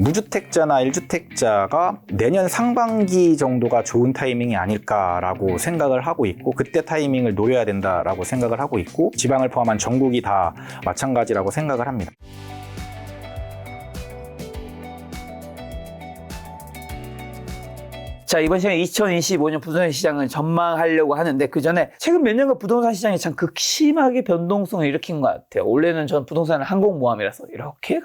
무주택자나 1주택자가 내년 상반기 정도가 좋은 타이밍이 아닐까라고 생각을 하고 있고, 그때 타이밍을 노려야 된다라고 생각을 하고 있고, 지방을 포함한 전국이 다 마찬가지라고 생각을 합니다. 자, 이번 시간에 2025년 부동산 시장을 전망하려고 하는데, 그 전에 최근 몇 년간 부동산 시장이 참 극심하게 변동성을 일으킨 것 같아요. 원래는 전 부동산은 항공모함이라서 이렇게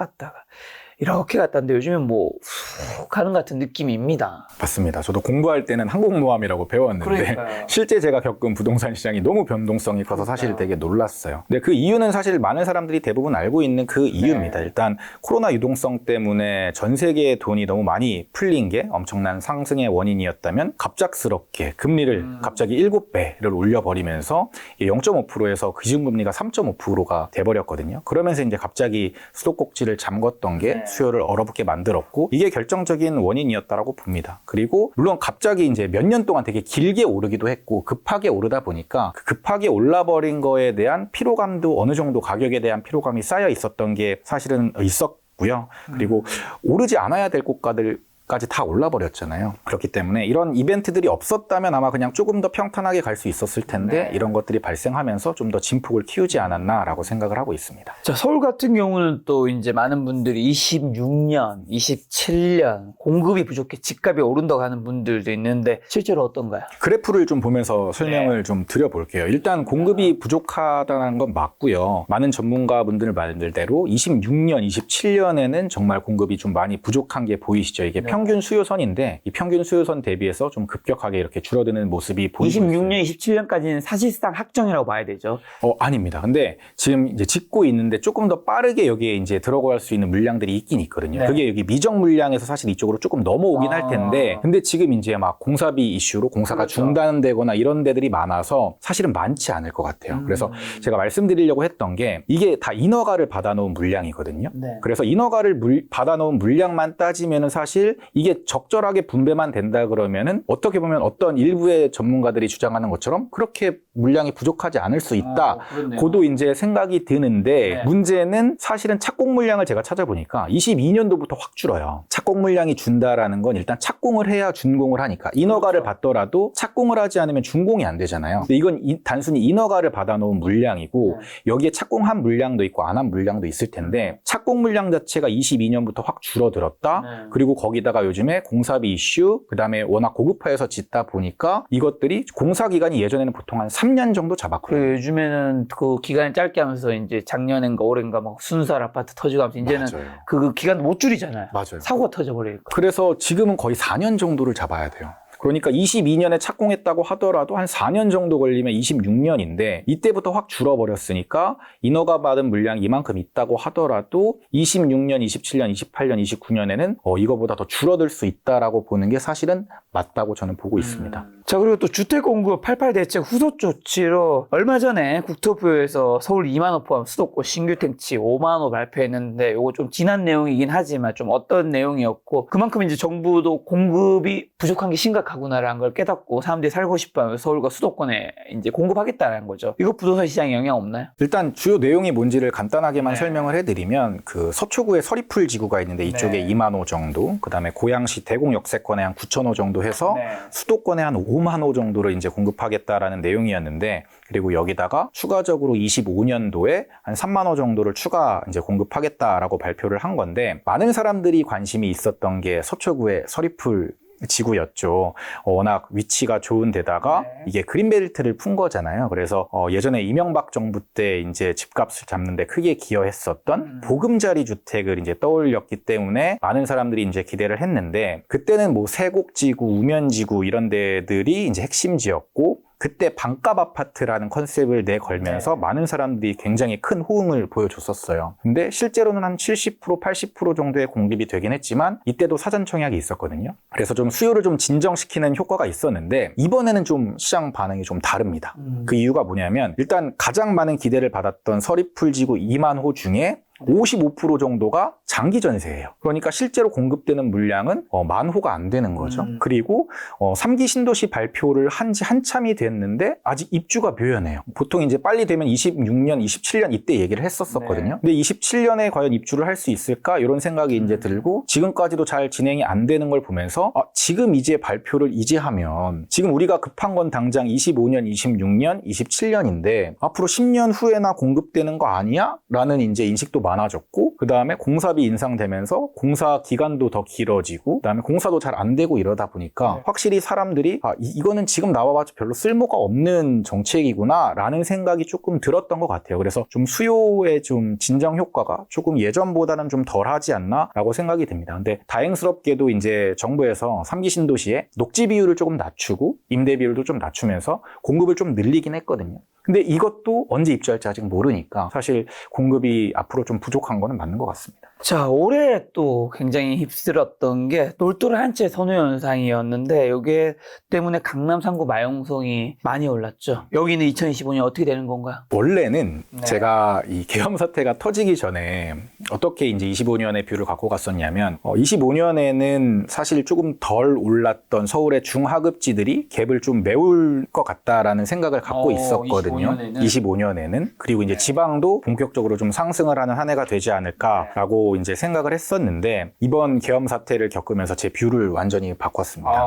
갔다는데 요즘엔 뭐 훅 가는 것 같은 느낌입니다. 맞습니다. 저도 공부할 때는 항공모함이라고 배웠는데 그러니까요. 실제 제가 겪은 부동산 시장이 너무 변동성이 커서 사실 되게 놀랐어요. 근데 그 이유는 사실 많은 사람들이 대부분 알고 있는 그 이유입니다. 일단 코로나 유동성 때문에 전 세계의 돈이 너무 많이 풀린 게 엄청난 상승의 원인이었다면, 갑작스럽게 금리를 갑자기 7배를 올려버리면서 0.5%에서 기준금리가 3.5%가 돼버렸거든요. 그러면서 이제 갑자기 수도꼭지를 잠궜던 게 수요를 얼어붙게 만들었고, 이게 결정적인 원인이었다라고 봅니다. 그리고 물론 갑자기 이제 몇 년 동안 되게 길게 오르기도 했고, 급하게 오르다 보니까 그 급하게 올라버린 거에 대한 피로감도, 어느 정도 가격에 대한 피로감이 쌓여 있었던 게 사실은 있었고요. 그리고 오르지 않아야 될 곳까지 다 올라버렸잖아요. 그렇기 때문에 이런 이벤트들이 없었다면 아마 그냥 조금 더 평탄하게 갈 수 있었을 텐데, 이런 것들이 발생하면서 좀 더 진폭을 키우지 않았나라고 생각을 하고 있습니다. 자, 서울 같은 경우는 또 이제 많은 분들이 26년, 27년 공급이 부족해 집값이 오른다고 하는 분들도 있는데, 실제로 어떤가요? 그래프를 좀 보면서 설명을 좀 드려볼게요. 일단 공급이 부족하다는 건 맞고요. 많은 전문가분들 말들대로 26년, 27년에는 정말 공급이 좀 많이 부족한 게 보이시죠. 이게 평균 수요선인데, 이 평균 수요선 대비해서 좀 급격하게 이렇게 줄어드는 모습이 보이고 26년, 있어요. 27년까지는 사실상 확정이라고 봐야 되죠. 아닙니다. 근데 지금 이제 짓고 있는데 조금 더 빠르게 여기에 이제 들어갈 수 있는 물량들이 있긴 있거든요. 네. 그게 여기 미정 물량에서 사실 이쪽으로 조금 넘어오긴 할 텐데, 근데 지금 이제 막 공사비 이슈로 공사가 그렇죠. 중단되거나 이런 데들이 많아서 사실은 많지 않을 것 같아요. 그래서 제가 말씀드리려고 했던 게, 이게 다 인허가를 받아놓은 물량이거든요. 네. 그래서 인허가를 받아놓은 물량만 따지면은 사실 이게 적절하게 분배만 된다 그러면은, 어떻게 보면 어떤 일부의 전문가들이 주장하는 것처럼 그렇게 물량이 부족하지 않을 수 있다. 고도 이제 생각이 드는데, 문제는 사실은 착공 물량을 제가 찾아보니까 22년도부터 확 줄어요. 착공 물량이 준다라는 건 일단 착공을 해야 준공을 하니까, 인허가를 받더라도 착공을 하지 않으면 준공이 안 되잖아요. 근데 이건 단순히 인허가를 받아놓은 물량이고, 여기에 착공한 물량도 있고 안 한 물량도 있을 텐데, 착공 물량 자체가 22년부터 확 줄어들었다. 그리고 거기다가 요즘에 공사비 이슈, 그 다음에 워낙 고급화해서 짓다 보니까 이것들이 공사 기간이 예전에는 보통 한 3년 정도 잡았거든요. 그 요즘에는 그 기간을 짧게 하면서 이제 작년인가 올해인가 막 순살 아파트 터지고 하면서 이제는 맞아요. 그 기간도 못 줄이잖아요. 맞아요. 사고가 터져버리니까. 그래서 지금은 거의 4년 정도를 잡아야 돼요. 그러니까 22년에 착공했다고 하더라도 한 4년 정도 걸리면 26년인데, 이때부터 확 줄어버렸으니까 인허가 받은 물량이 이만큼 있다고 하더라도 26년, 27년, 28년, 29년에는 이거보다 더 줄어들 수 있다라고 보는 게 사실은 맞다고 저는 보고 있습니다. 자, 그리고 또 주택공급 88 대책 후속 조치로 얼마 전에 국토부에서 서울 2만 호 포함 수도권 신규 택지 5만 호 발표했는데, 요거 좀 지난 내용이긴 하지만 좀 어떤 내용이었고, 그만큼 이제 정부도 공급이 부족한 게 심각하구나라는 걸 깨닫고 사람들이 살고 싶어하면 서울과 수도권에 이제 공급하겠다는 거죠. 이거 부동산 시장에 영향 없나요? 일단 주요 내용이 뭔지를 간단하게만 설명을 해드리면, 그 서초구에 서리풀 지구가 있는데 이쪽에 2만 호 정도, 그 다음에 고양시 대공역세권에 한 9천 호 정도 해서 수도권에 한 5만 호 정도를 이제 공급하겠다라는 내용이었는데, 그리고 여기다가 추가적으로 25년도에 한 3만 호 정도를 추가 이제 공급하겠다라고 발표를 한 건데, 많은 사람들이 관심이 있었던 게 서초구의 서리풀 지구였죠. 워낙 위치가 좋은 데다가 이게 그린벨트를 푼 거잖아요. 그래서 예전에 이명박 정부 때 이제 집값을 잡는데 크게 기여했었던 보금자리 주택을 이제 떠올렸기 때문에 많은 사람들이 이제 기대를 했는데, 그때는 뭐 세곡지구, 우면지구 이런 데들이 이제 핵심지였고, 그때 반값 아파트라는 컨셉을 내걸면서 많은 사람들이 굉장히 큰 호응을 보여줬었어요. 근데 실제로는 한 70%, 80% 정도의 공급이 되긴 했지만, 이때도 사전 청약이 있었거든요. 그래서 좀 수요를 좀 진정시키는 효과가 있었는데, 이번에는 좀 시장 반응이 좀 다릅니다. 그 이유가 뭐냐면, 일단 가장 많은 기대를 받았던 서리풀지구 2만 호 중에 55% 정도가 장기 전세예요. 그러니까 실제로 공급되는 물량은 만 호가 안 되는 거죠. 그리고 3기 신도시 발표를 한 지 한참이 됐는데 아직 입주가 묘연해요. 보통 이제 빨리 되면 26년, 27년 이때 얘기를 했었거든요. 근데 27년에 과연 입주를 할 수 있을까? 이런 생각이 이제 들고 지금까지도 잘 진행이 안 되는 걸 보면서 지금 이제 발표를 이제 하면 지금 우리가 급한 건 당장 25년, 26년, 27년인데 앞으로 10년 후에나 공급되는 거 아니야? 라는 이제 인식도 많아졌고 그 다음에 공사비 인상되면서 공사 기간도 더 길어지고 그 다음에 공사도 잘 안 되고 이러다 보니까 확실히 사람들이 이거는 지금 나와봤자 별로 쓸모가 없는 정책이구나 라는 생각이 조금 들었던 것 같아요. 그래서 좀 수요의 좀 진정 효과가 조금 예전보다는 좀 덜하지 않나 라고 생각이 듭니다. 근데 다행스럽게도 이제 정부에서 3기 신도시에 녹지 비율을 조금 낮추고 임대 비율도 좀 낮추면서 공급을 좀 늘리긴 했거든요. 근데 이것도 언제 입주할지 아직 모르니까 사실 공급이 앞으로 좀 부족한 거는 맞는 것 같습니다. 자, 올해 또 굉장히 휩쓸었던 게 똘똘한 한 채 선호 현상이었는데 여기 때문에 강남 3구 마용성이 많이 올랐죠. 여기는 2025년 어떻게 되는 건가요? 원래는 제가 이 계엄 사태가 터지기 전에 어떻게 이제 25년의 뷰를 갖고 갔었냐면 25년에는 사실 조금 덜 올랐던 서울의 중하급지들이 갭을 좀 메울 것 같다라는 생각을 갖고 있었거든요. 25년에는. 그리고 이제 지방도 본격적으로 좀 상승을 하는 한 해가 되지 않을까라고 이제 생각을 했었는데 이번 계엄 사태를 겪으면서 제 뷰를 완전히 바꿨습니다.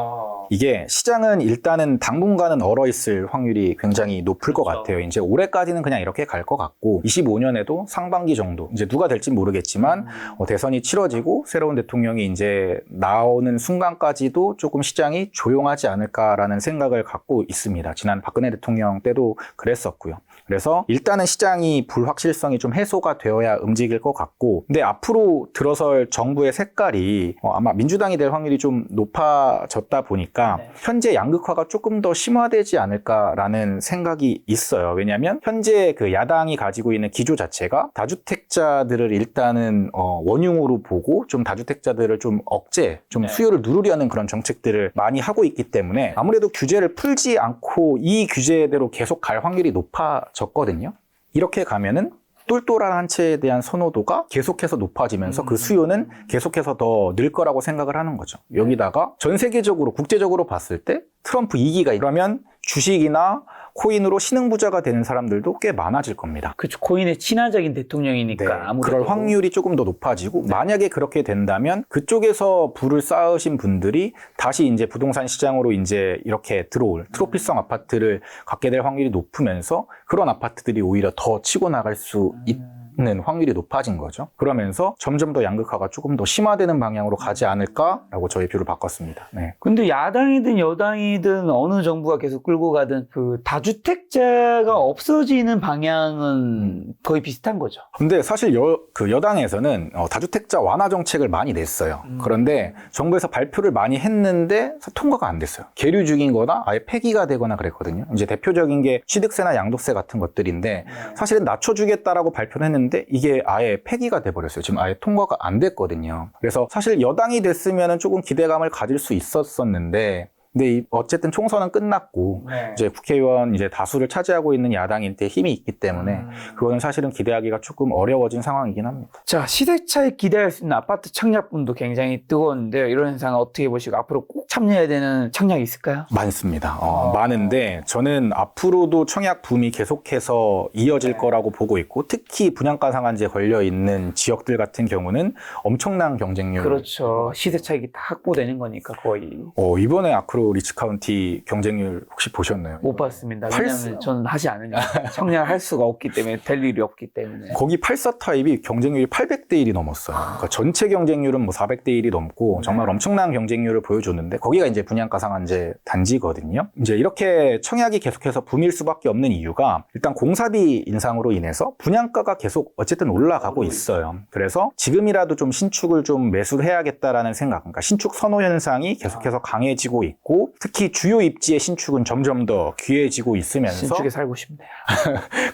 이게 시장은 일단은 당분간은 얼어있을 확률이 굉장히 높을 것 같아요. 이제 올해까지는 그냥 이렇게 갈 것 같고 25년에도 상반기 정도 이제 누가 될지 모르겠지만 대선이 치러지고 새로운 대통령이 이제 나오는 순간까지도 조금 시장이 조용하지 않을까라는 생각을 갖고 있습니다. 지난 박근혜 대통령 때도 그랬었고요. 그래서 일단은 시장이 불확실성이 좀 해소가 되어야 움직일 것 같고 근데 앞으로 들어설 정부의 색깔이 아마 민주당이 될 확률이 좀 높아졌다 보니까 현재 양극화가 조금 더 심화되지 않을까라는 생각이 있어요. 왜냐하면 현재 그 야당이 가지고 있는 기조 자체가 다주택자들을 일단은 원흉으로 보고 좀 다주택자들을 좀 억제, 좀 수요를 누르려는 그런 정책들을 많이 하고 있기 때문에 아무래도 규제를 풀지 않고 이 규제대로 계속 갈 확률이 높아졌거든요. 이렇게 가면은 똘똘한 한 채에 대한 선호도가 계속해서 높아지면서 그 수요는 계속해서 더 늘 거라고 생각을 하는 거죠. 여기다가 전 세계적으로 국제적으로 봤을 때 트럼프 2기가 이러면 주식이나 코인으로 신흥부자가 되는 사람들도 꽤 많아질 겁니다. 그렇죠. 코인의 친화적인 대통령이니까 아무래도 그럴 확률이 조금 더 높아지고 만약에 그렇게 된다면 그쪽에서 부를 쌓으신 분들이 다시 이제 부동산 시장으로 이제 이렇게 들어올 트로피성 아파트를 갖게 될 확률이 높으면서 그런 아파트들이 오히려 더 치고 나갈 수 있는 확률이 높아진 거죠. 그러면서 점점 더 양극화가 조금 더 심화되는 방향으로 가지 않을까라고 저희 뷰를 바꿨습니다. 네. 근데 야당이든 여당이든 어느 정부가 계속 끌고 가든 그 다주택자가 없어지는 방향은 거의 비슷한 거죠. 근데 사실 여당에서는 다주택자 완화 정책을 많이 냈어요. 그런데 정부에서 발표를 많이 했는데 통과가 안 됐어요. 계류 중인 거나 아예 폐기가 되거나 그랬거든요. 이제 대표적인 게 취득세나 양도세 같은 것들인데 사실은 낮춰주겠다라고 발표를 했는데 이게 아예 폐기가 돼버렸어요. 지금 아예 통과가 안 됐거든요. 그래서 사실 여당이 됐으면 조금 기대감을 가질 수 있었었는데 근데 어쨌든 총선은 끝났고 이제 국회의원 이제 다수를 차지하고 있는 야당한테 힘이 있기 때문에 그거는 사실은 기대하기가 조금 어려워진 상황이긴 합니다. 자, 시대 차에 기대할 수 있는 아파트 청약분도 굉장히 뜨거운데요. 이런 현상은 어떻게 보시고 앞으로 꼭 참여해야 되는 청약이 있을까요? 많습니다. 많은데 저는 앞으로도 청약 붐이 계속해서 이어질 거라고 보고 있고 특히 분양가 상한제 걸려 있는 지역들 같은 경우는 엄청난 경쟁률. 그렇죠. 시대 차익이 다 확보되는 거니까 거의. 이번에 아크로 리츠카운티 경쟁률 혹시 보셨나요? 못 봤습니다. 왜냐하면 저는 하지 않으니까 청약할 수가 없기 때문에 될 일이 없기 때문에. 거기 84 타입이 경쟁률이 800대 1이 넘었어요. 그러니까 전체 경쟁률은 뭐 400대 1이 넘고 정말 엄청난 경쟁률을 보여줬는데 거기가 이제 분양가 상한제 단지거든요. 이제 이렇게 청약이 계속해서 붐일 수밖에 없는 이유가 일단 공사비 인상으로 인해서 분양가가 계속 어쨌든 올라가고 있어요. 그래서 지금이라도 좀 신축을 좀 매수를 해야겠다라는 생각, 그러니까 신축 선호 현상이 계속해서 강해지고 있고 특히 주요 입지의 신축은 점점 더 귀해지고 있으면서 신축에 살고 싶네요.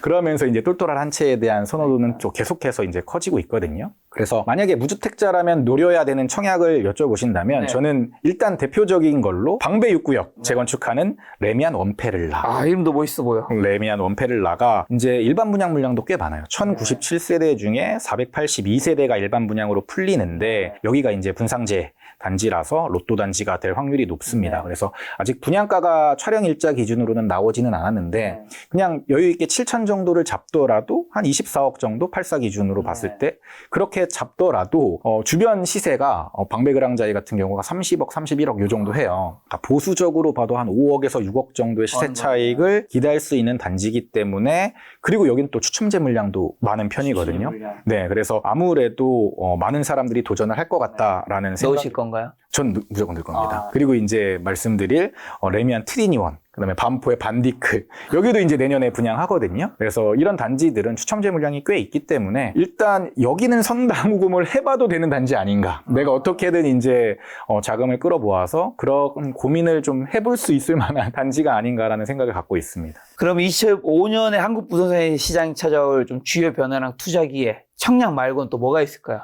그러면서 이제 똘똘한 한 채에 대한 선호도는 좀 계속해서 이제 커지고 있거든요. 그래서 만약에 무주택자라면 노려야 되는 청약을 여쭤보신다면 네. 저는 일단 대표적인 걸로 방배 6구역 재건축하는 레미안 원페를라. 아, 이름도 멋있어 보여. 레미안 원페를라가 이제 일반 분양 물량도 꽤 많아요. 1097세대 중에 482세대가 일반 분양으로 풀리는데 여기가 이제 분상제 단지라서 로또 단지가 될 확률이 높습니다. 네. 그래서 아직 분양가가 촬영 일자 기준으로는 나오지는 않았는데 그냥 여유 있게 7천 정도를 잡더라도 한 24억 정도 84 기준으로 봤을 때 그렇게 잡더라도 주변 시세가 방배그랑자이 같은 경우가 30억, 31억 요 정도 해요. 그러니까 보수적으로 봐도 한 5억에서 6억 정도의 시세 차익을 기대할 수 있는 단지이기 때문에 그리고 여긴 또 추첨제 물량도 많은 편이거든요. 네, 그래서 아무래도 많은 사람들이 도전을 할 것 같다라는 생각이 넣으실 건가요? 전 무조건 들 겁니다. 그리고 이제 말씀드릴 레미안 트리니원, 그다음에 반포의 반디크 여기도 이제 내년에 분양하거든요. 그래서 이런 단지들은 추첨제 물량이 꽤 있기 때문에 일단 여기는 선다무금을 해봐도 되는 단지 아닌가. 내가 어떻게든 이제 자금을 끌어모아서 그런 고민을 좀 해볼 수 있을 만한 단지가 아닌가라는 생각을 갖고 있습니다. 그럼 25년에 한국 부동산 시장이 찾아올 좀 주요 변화랑 투자 기회, 청약 말고는 또 뭐가 있을까요?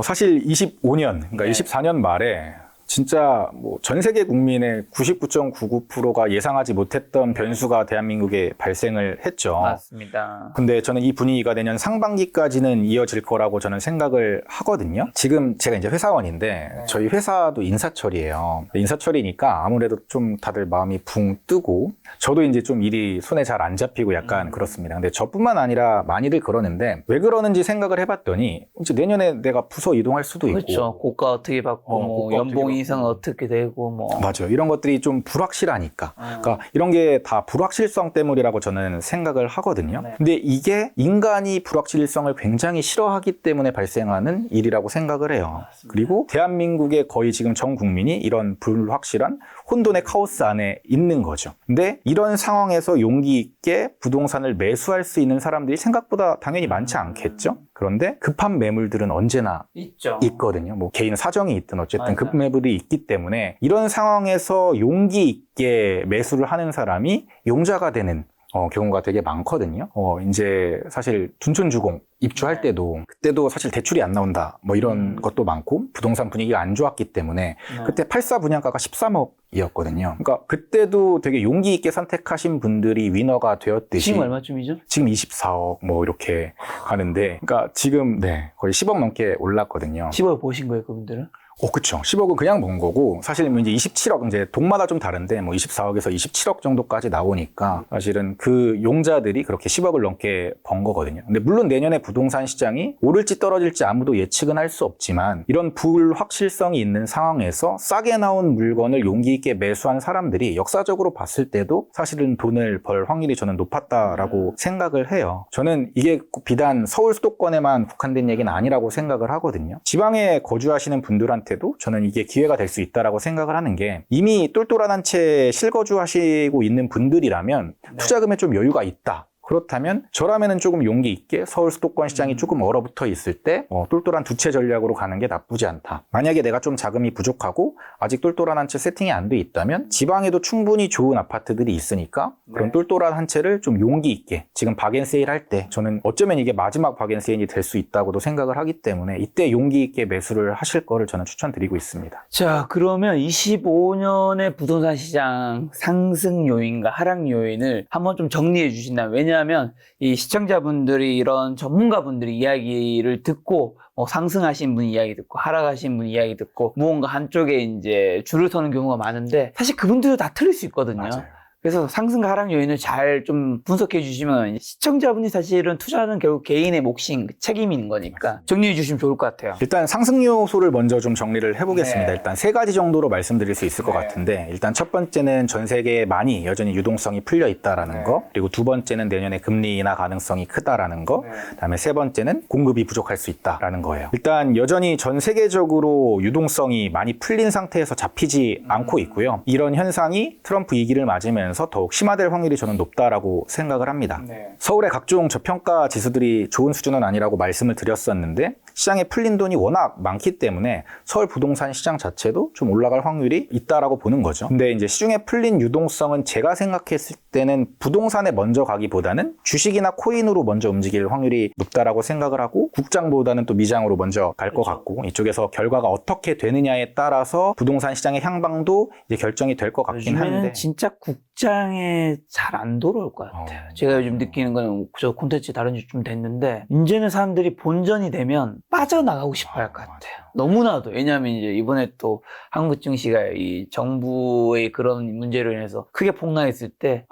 사실 25년, 그러니까 네. 24년 말에 진짜 뭐 전 세계 국민의 99.99%가 예상하지 못했던 변수가 대한민국에 발생을 했죠. 맞습니다. 근데 저는 이 분위기가 내년 상반기까지는 이어질 거라고 저는 생각을 하거든요. 지금 제가 이제 회사원인데 저희 회사도 인사철이에요. 인사철이니까 아무래도 좀 다들 마음이 붕 뜨고 저도 이제 좀 일이 손에 잘 안 잡히고 약간 그렇습니다. 근데 저뿐만 아니라 많이들 그러는데 왜 그러는지 생각을 해봤더니 이제 내년에 내가 부서 이동할 수도 있고 그렇죠. 고가 어떻게 받고 뭐 고가 연봉 어떻게 인상은 어떻게 되고 뭐. 맞아요. 이런 것들이 좀 불확실하니까. 그러니까 이런 게 다 불확실성 때문이라고 저는 생각을 하거든요. 네. 근데 이게 인간이 불확실성을 굉장히 싫어하기 때문에 발생하는 일이라고 생각을 해요. 맞습니다. 그리고 대한민국의 거의 지금 전 국민이 이런 불확실한 혼돈의 카오스 안에 있는 거죠. 근데 이런 상황에서 용기 있게 부동산을 매수할 수 있는 사람들이 생각보다 당연히 많지 않겠죠? 그런데 급한 매물들은 언제나 있죠. 있거든요. 뭐 개인 사정이 있든 어쨌든 맞아요. 급매물이 있기 때문에 이런 상황에서 용기 있게 매수를 하는 사람이 용자가 되는 경우가 되게 많거든요. 이제 사실 둔촌주공 입주할 때도 그때도 사실 대출이 안 나온다 뭐 이런 것도 많고 부동산 분위기가 안 좋았기 때문에 그때 84 분양가가 13억이었거든요. 그러니까 그때도 되게 용기 있게 선택하신 분들이 위너가 되었듯이 지금 얼마쯤이죠? 지금 24억 뭐 이렇게 가는데 그러니까 지금 거의 10억 넘게 올랐거든요. 10억 보신 거예요, 그분들은? 그쵸. 10억은 그냥 본 거고, 사실 뭐 이제 27억, 이제 동마다 좀 다른데, 뭐 24억에서 27억 정도까지 나오니까, 사실은 그 용자들이 그렇게 10억을 넘게 번 거거든요. 근데 물론 내년에 부동산 시장이 오를지 떨어질지 아무도 예측은 할 수 없지만, 이런 불확실성이 있는 상황에서 싸게 나온 물건을 용기 있게 매수한 사람들이 역사적으로 봤을 때도 사실은 돈을 벌 확률이 저는 높았다라고 생각을 해요. 저는 이게 꼭 비단 서울 수도권에만 국한된 얘기는 아니라고 생각을 하거든요. 지방에 거주하시는 분들한테도 저는 이게 기회가 될 수 있다라고 생각을 하는 게 이미 똘똘한 한 채 실거주하시고 있는 분들이라면 투자금에 좀 여유가 있다. 그렇다면 저라면은 조금 용기 있게 서울 수도권 시장이 조금 얼어붙어 있을 때 똘똘한 두 채 전략으로 가는 게 나쁘지 않다. 만약에 내가 좀 자금이 부족하고 아직 똘똘한 한 채 세팅이 안 돼 있다면 지방에도 충분히 좋은 아파트들이 있으니까 그런 똘똘한 한 채를 좀 용기 있게 지금 박앤세일 할 때 저는 어쩌면 이게 마지막 박앤세일이 될 수 있다고도 생각을 하기 때문에 이때 용기 있게 매수를 하실 거를 저는 추천드리고 있습니다. 자, 그러면 25년의 부동산 시장 상승 요인과 하락 요인을 한번 좀 정리해 주신다면, 왜냐하면 이 시청자분들이 이런 전문가분들이 이야기를 듣고 상승하신 분 이야기 듣고 하락하신 분 이야기 듣고 무언가 한쪽에 이제 줄을 서는 경우가 많은데 사실 그분들도 다 틀릴 수 있거든요. 맞아요. 그래서 상승과 하락 요인을 잘 좀 분석해 주시면 시청자분이 사실은 투자는 결국 개인의 몫인 책임인 거니까 정리해 주시면 좋을 것 같아요. 일단 상승 요소를 먼저 좀 정리를 해보겠습니다. 네. 일단 세 가지 정도로 말씀드릴 수 있을 것 네. 같은데 일단 첫 번째는 전 세계에 많이 여전히 유동성이 풀려 있다라는 네. 거, 그리고 두 번째는 내년에 금리 인하 가능성이 크다라는 거, 그다음에 세 번째는 공급이 부족할 수 있다라는 거예요. 일단 여전히 전 세계적으로 유동성이 많이 풀린 상태에서 잡히지 않고 있고요. 이런 현상이 트럼프 2기를 맞으면서 더욱 심화될 확률이 저는 높다라고 생각을 합니다. 서울의 각종 저평가 지수들이 좋은 수준은 아니라고 말씀을 드렸었는데 시장에 풀린 돈이 워낙 많기 때문에 서울 부동산 시장 자체도 좀 올라갈 확률이 있다라고 보는 거죠. 근데 이제 시중에 풀린 유동성은 제가 생각했을 때는 부동산에 먼저 가기보다는 주식이나 코인으로 먼저 움직일 확률이 높다라고 생각을 하고 국장보다는 또 미장으로 먼저 갈 것 같고 이쪽에서 결과가 어떻게 되느냐에 따라서 부동산 시장의 향방도 이제 결정이 될 것 같긴 요즘에는 한데 진짜 국장에 잘 안 돌아올 것 같아요. 제가 요즘 느끼는 건 저 콘텐츠 다른 지 좀 됐는데 이제는 사람들이 본전이 되면 빠져나가고 싶어 할 것 같아요. 너무나도. 왜냐하면 이제 이번에 또 한국 증시가 이 정부의 그런 문제로 인해서 크게 폭락했을 때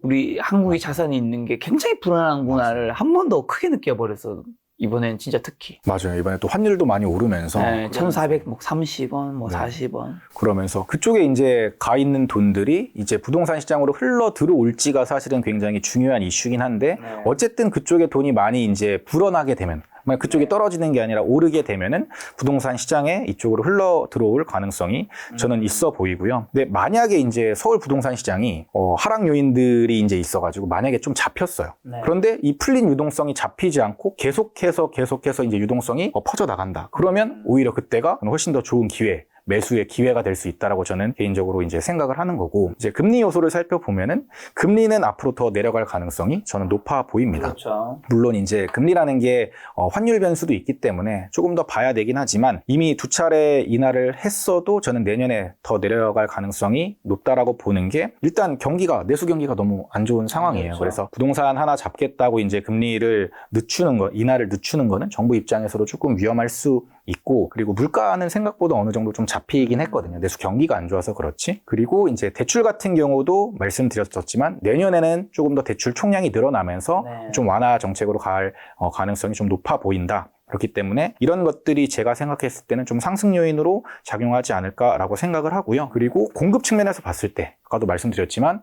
우리 한국의 자산이 있는 게 굉장히 불안한구나를 한 번 더 크게 느껴버려서 이번엔 진짜 특히. 맞아요. 이번에 또 환율도 많이 오르면서 네, 1,430원, 뭐 40원. 그러면서 그쪽에 이제 가 있는 돈들이 이제 부동산 시장으로 흘러 들어올지가 사실은 굉장히 중요한 이슈긴 한데 어쨌든 그쪽에 돈이 많이 이제 불어나게 되면 만약 그쪽이 떨어지는 게 아니라 오르게 되면은 부동산 시장에 이쪽으로 흘러 들어올 가능성이 저는 있어 보이고요. 근데 만약에 이제 서울 부동산 시장이 하락 요인들이 이제 있어가지고 만약에 좀 잡혔어요. 그런데 이 풀린 유동성이 잡히지 않고 계속해서 이제 유동성이 퍼져 나간다. 그러면 오히려 그때가 훨씬 더 좋은 기회. 매수의 기회가 될 수 있다라고 저는 개인적으로 이제 생각을 하는 거고 이제 금리 요소를 살펴보면은 금리는 앞으로 더 내려갈 가능성이 저는 높아 보입니다. 그렇죠. 물론 이제 금리라는 게 환율 변수도 있기 때문에 조금 더 봐야 되긴 하지만 이미 2차례 인하를 했어도 저는 내년에 더 내려갈 가능성이 높다라고 보는 게 일단 내수 경기가 너무 안 좋은 상황이에요. 그렇죠. 그래서 부동산 하나 잡겠다고 이제 금리를 인하를 늦추는 거는 정부 입장에서도 조금 위험할 수 있고 그리고 물가는 생각보다 어느 정도 좀 잡히긴 했거든요. 내수 경기가 안 좋아서 그렇지. 그리고 이제 대출 같은 경우도 말씀드렸었지만 내년에는 조금 더 대출 총량이 늘어나면서 좀 완화 정책으로 갈 가능성이 좀 높아 보인다. 그렇기 때문에 이런 것들이 제가 생각했을 때는 좀 상승 요인으로 작용하지 않을까라고 생각을 하고요. 그리고 공급 측면에서 봤을 때 아까도 말씀드렸지만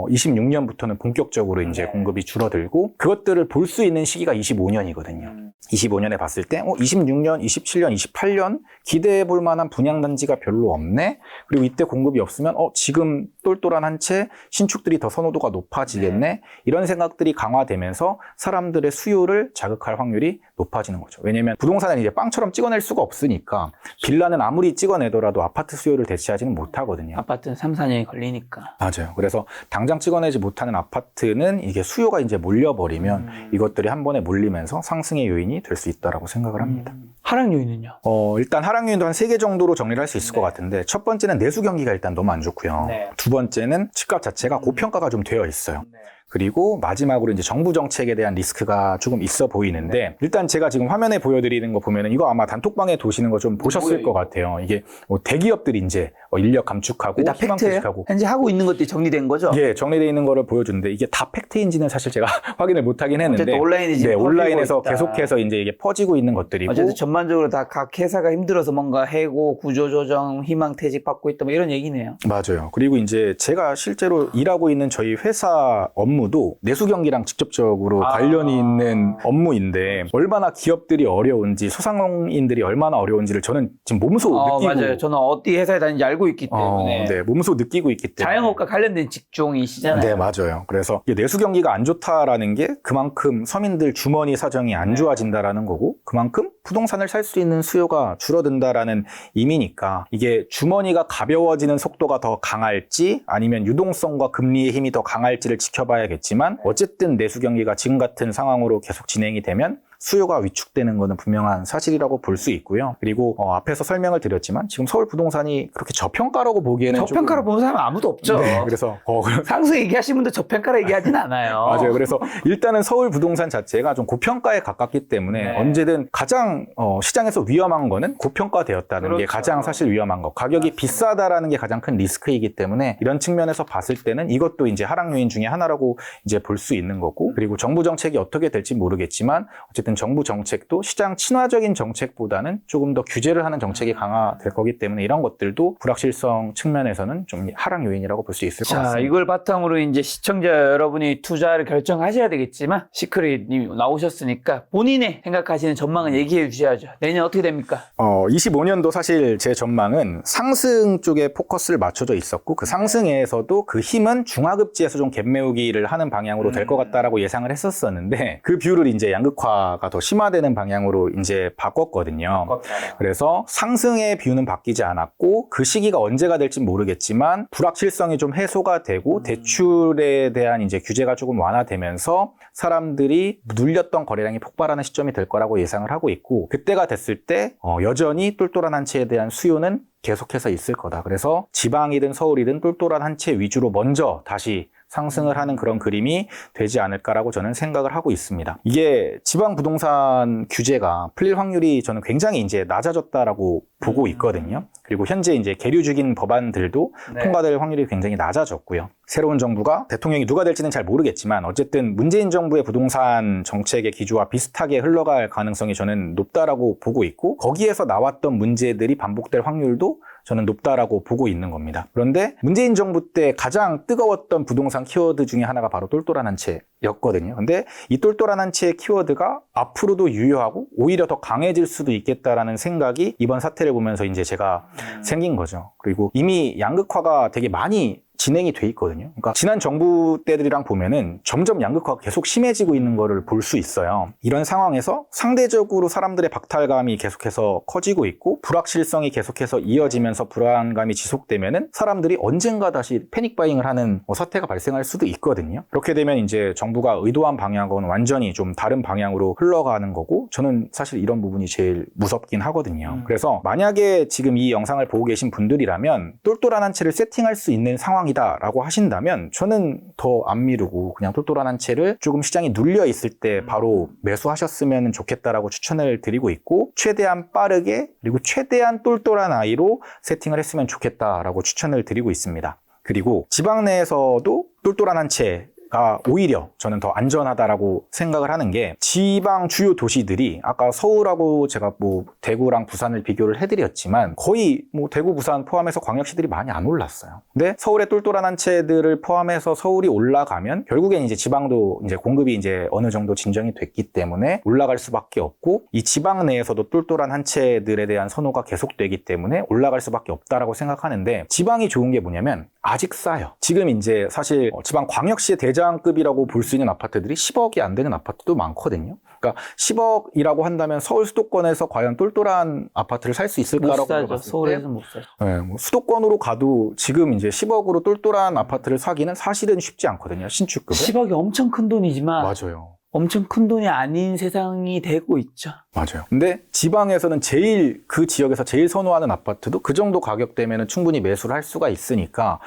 26년부터는 본격적으로 이제 공급이 줄어들고 그것들을 볼 수 있는 시기가 25년이거든요. 25년에 봤을 때 26년, 27년, 28년 기대해 볼 만한 분양단지가 별로 없네. 그리고 이때 공급이 없으면 지금 똘똘한 한 채 신축들이 더 선호도가 높아지겠네. 이런 생각들이 강화되면서 사람들의 수요를 자극할 확률이 높아지는 거죠. 왜냐면 부동산은 이제 빵처럼 찍어낼 수가 없으니까 빌라는 아무리 찍어내더라도 아파트 수요를 대체하지는 못하거든요. 아파트는 3, 4년이 걸리니까. 맞아요. 그래서 당장 찍어내지 못하는 아파트는 이게 수요가 이제 몰려버리면 이것들이 한 번에 몰리면서 상승의 요인이 될 수 있다라고 생각을 합니다. 하락 요인은요? 일단 하락 요인도 한 3개 정도로 정리를 할 수 있을 것 같은데 첫 번째는 내수 경기가 일단 너무 안 좋고요. 두 번째는 집값 자체가 고평가가 좀 되어 있어요. 그리고 마지막으로 이제 정부 정책에 대한 리스크가 조금 있어 보이는데 일단 제가 지금 화면에 보여드리는 거 보면은 이거 아마 단톡방에 도시는 거 좀 보셨을 것 같아요. 이게 대기업들이 이제 인력 감축하고 다 희망 팩트예요? 퇴직하고 현재 하고 있는 것들이 정리된 거죠? 예, 정리되어 있는 거를 보여주는데 이게 다 팩트인지는 사실 제가 확인을 못 하긴 했는데 어쨌든 온라인에 지금 온라인에서 있다. 계속해서 이제 이게 퍼지고 있는 것들이고 어쨌든 전반적으로 다 각 회사가 힘들어서 뭔가 해고, 구조조정, 희망퇴직 받고 있다 뭐 이런 얘기네요. 맞아요. 그리고 이제 제가 실제로 일하고 있는 저희 회사 업무도 내수 경기랑 직접적으로 관련이 있는 업무인데 얼마나 기업들이 어려운지 소상공인들이 얼마나 어려운지를 저는 지금 몸소 느끼고 맞아요. 저는 어디 회사에 다니는지 알고 있기 때문에 네, 몸소 느끼고 있기 때문에 자영업과 관련된 직종이시잖아요. 네, 맞아요. 그래서 이게 내수 경기가 안 좋다라는 게 그만큼 서민들 주머니 사정이 안 좋아진다라는 거고 그만큼 부동산을 살 수 있는 수요가 줄어든다라는 의미니까 이게 주머니가 가벼워지는 속도가 더 강할지 아니면 유동성과 금리의 힘이 더 강할지를 지켜봐야겠지만 어쨌든 내수 경기가 지금 같은 상황으로 계속 진행이 되면 수요가 위축되는 것은 분명한 사실이라고 볼 수 있고요. 그리고 앞에서 설명을 드렸지만 지금 서울 부동산이 그렇게 저평가라고 보기에는 저평가로 보는 사람은 아무도 없죠. 네, 그래서 상승 얘기하시는 분들 저평가로 얘기하진 않아요. 맞아요. 그래서 일단은 서울 부동산 자체가 좀 고평가에 가깝기 때문에 언제든 가장 시장에서 위험한 거는 고평가되었다는 게 가장 사실 위험한 거. 가격이 비싸다라는 게 가장 큰 리스크이기 때문에 이런 측면에서 봤을 때는 이것도 이제 하락 요인 중에 하나라고 이제 볼 수 있는 거고 그리고 정부 정책이 어떻게 될지 모르겠지만 어쨌든 정부 정책도 시장 친화적인 정책보다는 조금 더 규제를 하는 정책이 강화될 거기 때문에 이런 것들도 불확실성 측면에서는 좀 하락 요인이라고 볼 수 있을 것 같습니다. 자, 이걸 바탕으로 이제 시청자 여러분이 투자를 결정하셔야 되겠지만 시크릿님 나오셨으니까 본인의 생각하시는 전망은 얘기해 주셔야죠. 내년 어떻게 됩니까? 25년도 사실 제 전망은 상승 쪽에 포커스를 맞춰져 있었고 그 상승에서도 그 힘은 중하급지에서 좀 갭 메우기를 하는 방향으로 될 것 같다라고 예상을 했었었는데 그 뷰를 이제 양극화가 양극화가 더 심화되는 방향으로 이제 바꿨거든요. 그래서 상승의 비율은 바뀌지 않았고 그 시기가 언제가 될지 모르겠지만 불확실성이 좀 해소가 되고 대출에 대한 이제 규제가 조금 완화되면서 사람들이 눌렸던 거래량이 폭발하는 시점이 될 거라고 예상을 하고 있고 그때가 됐을 때 여전히 똘똘한 한 채에 대한 수요는 계속해서 있을 거다. 그래서 지방이든 서울이든 똘똘한 한 채 위주로 먼저 다시 상승을 하는 그런 그림이 되지 않을까라고 저는 생각을 하고 있습니다. 이게 지방 부동산 규제가 풀릴 확률이 저는 굉장히 이제 낮아졌다라고 보고 있거든요. 그리고 현재 이제 계류 중인 법안들도 통과될 확률이 굉장히 낮아졌고요. 새로운 정부가 대통령이 누가 될지는 잘 모르겠지만 어쨌든 문재인 정부의 부동산 정책의 기조와 비슷하게 흘러갈 가능성이 저는 높다라고 보고 있고 거기에서 나왔던 문제들이 반복될 확률도 저는 높다라고 보고 있는 겁니다. 그런데 문재인 정부 때 가장 뜨거웠던 부동산 키워드 중에 하나가 바로 똘똘한 한 채였거든요. 근데 이 똘똘한 한 채의 키워드가 앞으로도 유효하고 오히려 더 강해질 수도 있겠다라는 생각이 이번 사태를 보면서 이제 제가 생긴 거죠. 그리고 이미 양극화가 되게 많이 진행이 돼 있거든요. 그러니까 지난 정부 때들이랑 보면은 점점 양극화가 계속 심해지고 있는 거를 볼 수 있어요. 이런 상황에서 상대적으로 사람들의 박탈감이 계속해서 커지고 있고 불확실성이 계속해서 이어지면서 불안감이 지속되면은 사람들이 언젠가 다시 패닉 바잉을 하는 사태가 발생할 수도 있거든요. 그렇게 되면 이제 정부가 의도한 방향과는 완전히 좀 다른 방향으로 흘러가는 거고 저는 사실 이런 부분이 제일 무섭긴 하거든요. 그래서 만약에 지금 이 영상을 보고 계신 분들이라면 똘똘한 한 채를 세팅할 수 있는 상황 라고 하신다면 저는 더 안 미루고 그냥 똘똘한 한 채를 조금 시장이 눌려 있을 때 바로 매수하셨으면 좋겠다라고 추천을 드리고 있고 최대한 빠르게 그리고 최대한 똘똘한 아이로 세팅을 했으면 좋겠다라고 추천을 드리고 있습니다. 그리고 지방 내에서도 똘똘한 한 채가 오히려 저는 더 안전하다라고 생각을 하는 게 지방 주요 도시들이 아까 서울하고 제가 뭐 대구랑 부산을 비교를 해드렸지만 거의 뭐 대구, 부산 포함해서 광역시들이 많이 안 올랐어요. 근데 서울의 똘똘한 한 채들을 포함해서 서울이 올라가면 결국엔 이제 지방도 이제 공급이 이제 어느 정도 진정이 됐기 때문에 올라갈 수밖에 없고 이 지방 내에서도 똘똘한 한 채들에 대한 선호가 계속되기 때문에 올라갈 수밖에 없다라고 생각하는데 지방이 좋은 게 뭐냐면 아직 싸요. 지금 이제 사실 지방 광역시의 대장급이라고 볼 수 있는 아파트들이 10억이 안 되는 아파트도 많거든요. 그러니까 10억이라고 한다면 서울 수도권에서 과연 똘똘한 아파트를 살 수 있을까라고 못 사죠. 봤을 때 서울에서는 못 사죠. 네, 뭐 수도권으로 가도 지금 이제 10억으로 똘똘한 아파트를 사기는 사실은 쉽지 않거든요. 신축급에. 10억이 엄청 큰 돈이지만 맞아요. 엄청 큰 돈이 아닌 세상이 되고 있죠. 맞아요. 근데 지방에서는 제일 그 지역에서 제일 선호하는 아파트도 그 정도 가격대면 충분히 매수를 할 수가 있으니까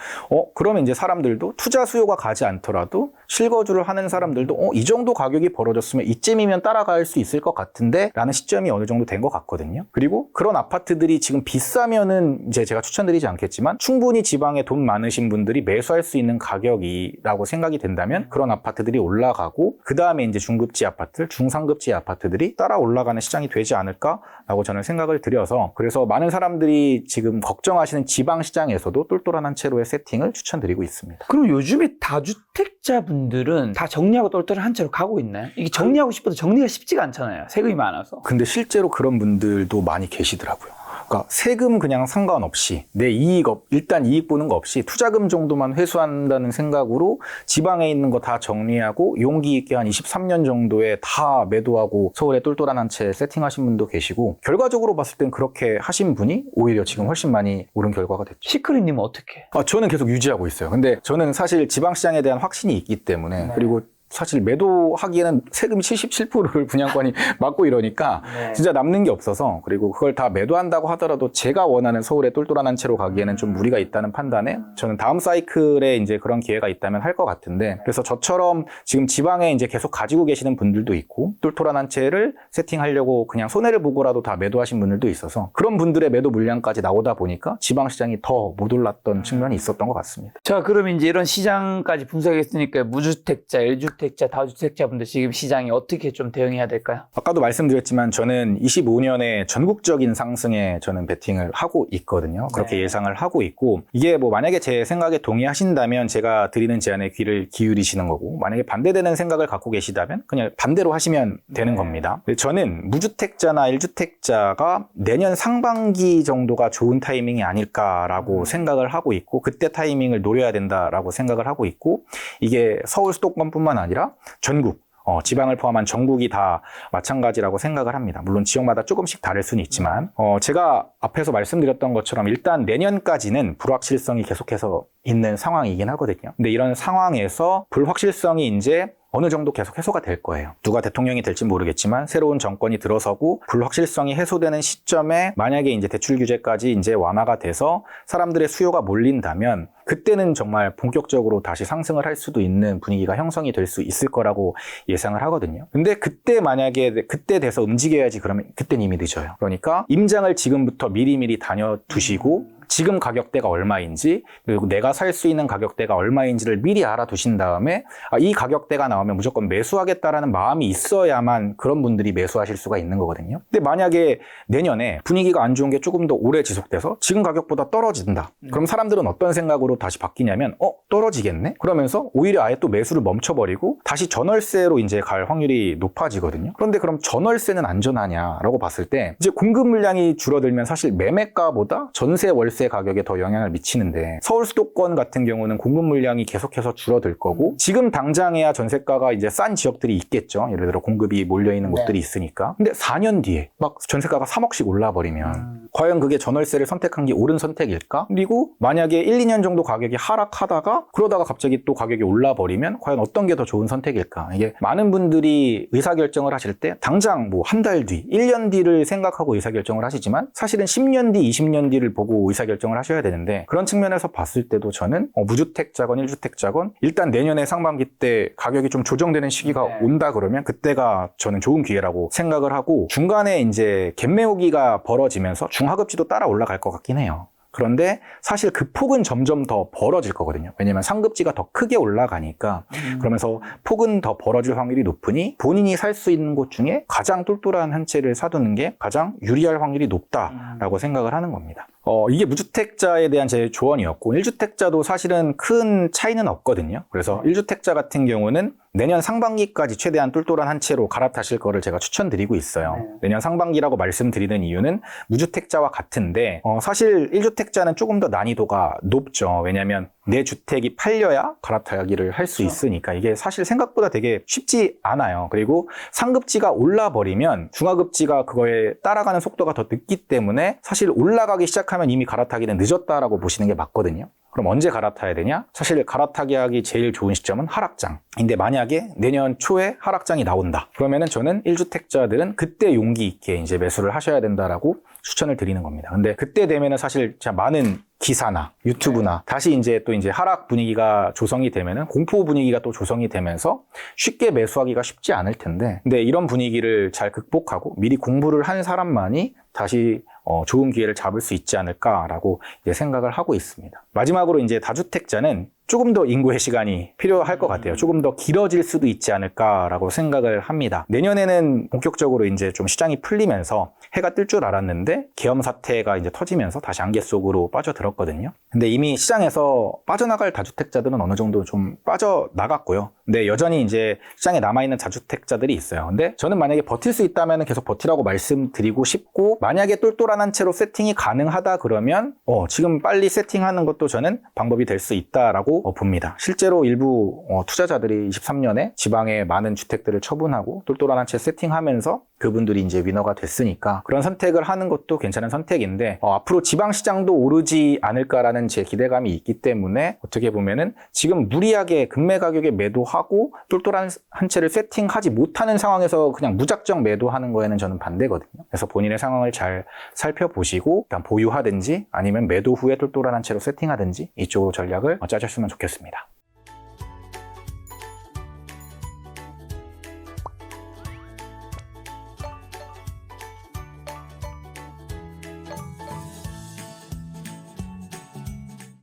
그러면 이제 사람들도 투자 수요가 가지 않더라도 실거주를 하는 사람들도 이 정도 가격이 벌어졌으면 이쯤이면 따라갈 수 있을 것 같은데 라는 시점이 어느 정도 된 것 같거든요. 그리고 그런 아파트들이 지금 비싸면은 이제 제가 추천드리지 않겠지만 충분히 지방에 돈 많으신 분들이 매수할 수 있는 가격이라고 생각이 된다면 그런 아파트들이 올라가고 그 다음에 이제 중급지 아파트, 중상급지 아파트들이 따라 올라가는 시장이 되지 않을까라고 저는 생각을 드려서 그래서 많은 사람들이 지금 걱정하시는 지방 시장에서도 똘똘한 한 채로의 세팅을 추천드리고 있습니다. 그럼 요즘에 다주택자분들은 다 정리하고 똘똘한 한 채로 가고 있나요? 이게 정리하고 싶어도 정리가 쉽지가 않잖아요. 세금이 많아서. 근데 실제로 그런 분들도 많이 계시더라고요. 그러니까 세금 그냥 상관없이 내 일단 이익 보는 거 없이 투자금 정도만 회수한다는 생각으로 지방에 있는 거 다 정리하고 용기 있게 한 23년 정도에 다 매도하고 서울에 똘똘한 한 채 세팅하신 분도 계시고 결과적으로 봤을 땐 그렇게 하신 분이 오히려 지금 훨씬 많이 오른 결과가 됐죠. 시크릿님은 어떻게? 저는 계속 유지하고 있어요. 근데 저는 사실 지방시장에 대한 확신이 있기 때문에 그리고 사실 매도하기에는 세금이 77%를 분양권이 맞고 이러니까 진짜 남는 게 없어서 그리고 그걸 다 매도한다고 하더라도 제가 원하는 서울의 똘똘한 한 채로 가기에는 좀 무리가 있다는 판단에 저는 다음 사이클에 이제 그런 기회가 있다면 할 것 같은데 그래서 저처럼 지금 지방에 이제 계속 가지고 계시는 분들도 있고 똘똘한 한 채를 세팅하려고 그냥 손해를 보고라도 다 매도하신 분들도 있어서 그런 분들의 매도 물량까지 나오다 보니까 지방 시장이 더 못 올랐던 측면이 있었던 것 같습니다. 자, 그럼 이제 이런 시장까지 분석했으니까 무주택자, 1주택자, 다주택자분들 지금 시장이 어떻게 좀 대응해야 될까요? 아까도 말씀드렸지만 저는 25년에 전국적인 상승에 저는 베팅을 하고 있거든요. 그렇게 예상을 하고 있고 이게 뭐 만약에 제 생각에 동의하신다면 제가 드리는 제안에 귀를 기울이시는 거고 만약에 반대되는 생각을 갖고 계시다면 그냥 반대로 하시면 되는 겁니다. 저는 무주택자나 1주택자가 내년 상반기 정도가 좋은 타이밍이 아닐까라고 생각을 하고 있고 그때 타이밍을 노려야 된다라고 생각을 하고 있고 이게 서울 수도권뿐만 아니라 전국 지방을 포함한 전국이 다 마찬가지라고 생각을 합니다. 물론 지역마다 조금씩 다를 수는 있지만 제가 앞에서 말씀드렸던 것처럼 일단 내년까지는 불확실성이 계속해서 있는 상황이긴 하거든요. 근데 이런 상황에서 불확실성이 이제 어느 정도 계속 해소가 될 거예요. 누가 대통령이 될지 모르겠지만 새로운 정권이 들어서고 불확실성이 해소되는 시점에 만약에 이제 대출 규제까지 이제 완화가 돼서 사람들의 수요가 몰린다면 그때는 정말 본격적으로 다시 상승을 할 수도 있는 분위기가 형성이 될 수 있을 거라고 예상을 하거든요. 근데 그때 만약에 그때 돼서 움직여야지 그러면 그때는 이미 늦어요. 그러니까 임장을 지금부터 미리미리 다녀두시고 지금 가격대가 얼마인지 그리고 내가 살 수 있는 가격대가 얼마인지를 미리 알아두신 다음에 이 가격대가 나오면 무조건 매수하겠다라는 마음이 있어야만 그런 분들이 매수하실 수가 있는 거거든요. 근데 만약에 내년에 분위기가 안 좋은 게 조금 더 오래 지속돼서 지금 가격보다 떨어진다. 그럼 사람들은 어떤 생각으로 다시 바뀌냐면 떨어지겠네? 그러면서 오히려 아예 또 매수를 멈춰버리고 다시 전월세로 이제 갈 확률이 높아지거든요. 그런데 그럼 전월세는 안전하냐라고 봤을 때 이제 공급 물량이 줄어들면 사실 매매가보다 전세 월세 가격에 더 영향을 미치는데 서울 수도권 같은 경우는 공급 물량이 계속해서 줄어들 거고 지금 당장에야 전세가가 이제 싼 지역들이 있겠죠. 예를 들어 공급이 몰려있는 곳들이 있으니까. 근데 4년 뒤에 막 전세가가 3억씩 올라버리면 과연 그게 전월세를 선택한 게 옳은 선택일까? 그리고 만약에 1, 2년 정도 가격이 하락하다가 그러다가 갑자기 또 가격이 올라버리면 과연 어떤 게 더 좋은 선택일까? 이게 많은 분들이 의사결정을 하실 때 당장 뭐 한 달 뒤, 1년 뒤를 생각하고 의사결정을 하시지만 사실은 10년 뒤, 20년 뒤를 보고 의사결정을 하셔야 되는데 그런 측면에서 봤을 때도 저는 무주택자건 1주택자건 일단 내년에 상반기 때 가격이 좀 조정되는 시기가 온다 그러면 그때가 저는 좋은 기회라고 생각을 하고 중간에 이제 갭매우기가 벌어지면서 중하급지도 따라 올라갈 것 같긴 해요. 그런데 사실 그 폭은 점점 더 벌어질 거거든요. 왜냐면 상급지가 더 크게 올라가니까 그러면서 폭은 더 벌어질 확률이 높으니 본인이 살 수 있는 곳 중에 가장 똘똘한 한 채를 사두는 게 가장 유리할 확률이 높다라고 생각을 하는 겁니다. 이게 무주택자에 대한 제 조언이었고 1주택자도 사실은 큰 차이는 없거든요. 그래서 1주택자 같은 경우는 내년 상반기까지 최대한 똘똘한 한 채로 갈아타실 거를 제가 추천드리고 있어요. 내년 상반기라고 말씀드리는 이유는 무주택자와 같은데 사실 1주택자는 조금 더 난이도가 높죠. 왜냐하면 내 주택이 팔려야 갈아타기를 할 수 있으니까 이게 사실 생각보다 되게 쉽지 않아요. 그리고 상급지가 올라버리면 중하급지가 그거에 따라가는 속도가 더 늦기 때문에 사실 올라가기 시작하면 이미 갈아타기는 늦었다라고 보시는 게 맞거든요. 그럼 언제 갈아타야 되냐? 사실 갈아타기 하기 제일 좋은 시점은 하락장인데 만약에 내년 초에 하락장이 나온다. 그러면은 저는 1주택자들은 그때 용기 있게 이제 매수를 하셔야 된다라고 추천을 드리는 겁니다. 근데 그때 되면은 사실 진짜 많은 기사나 유튜브나 다시 이제 또 이제 하락 분위기가 조성이 되면은 공포 분위기가 또 조성이 되면서 쉽게 매수하기가 쉽지 않을 텐데 근데 이런 분위기를 잘 극복하고 미리 공부를 한 사람만이 다시 좋은 기회를 잡을 수 있지 않을까라고 이제 생각을 하고 있습니다. 마지막으로 이제 다주택자는 조금 더 인고의 시간이 필요할 것 같아요. 조금 더 길어질 수도 있지 않을까라고 생각을 합니다. 내년에는 본격적으로 이제 좀 시장이 풀리면서 해가 뜰 줄 알았는데 계엄 사태가 이제 터지면서 다시 안개 속으로 빠져들었거든요. 근데 이미 시장에서 빠져나갈 다주택자들은 어느 정도 좀 빠져나갔고요. 근데 여전히 이제 시장에 남아있는 다주택자들이 있어요. 근데 저는 만약에 버틸 수 있다면 계속 버티라고 말씀드리고 싶고 만약에 똘똘한 한 채로 세팅이 가능하다 그러면 지금 빨리 세팅하는 것도 저는 방법이 될 수 있다라고 봅니다. 실제로 일부 투자자들이 23년에 지방에 많은 주택들을 처분하고 똘똘한 한 채 세팅하면서 그분들이 이제 위너가 됐으니까 그런 선택을 하는 것도 괜찮은 선택인데 앞으로 지방시장도 오르지 않을까라는 제 기대감이 있기 때문에 어떻게 보면은 지금 무리하게 급매 가격에 매도하고 똘똘한 한 채를 세팅하지 못하는 상황에서 그냥 무작정 매도하는 거에는 저는 반대거든요. 그래서 본인의 상황을 잘 살펴보시고 일단 보유하든지 아니면 매도 후에 똘똘한 한 채로 세팅하든지 이쪽으로 전략을 짜셨으면 좋겠습니다.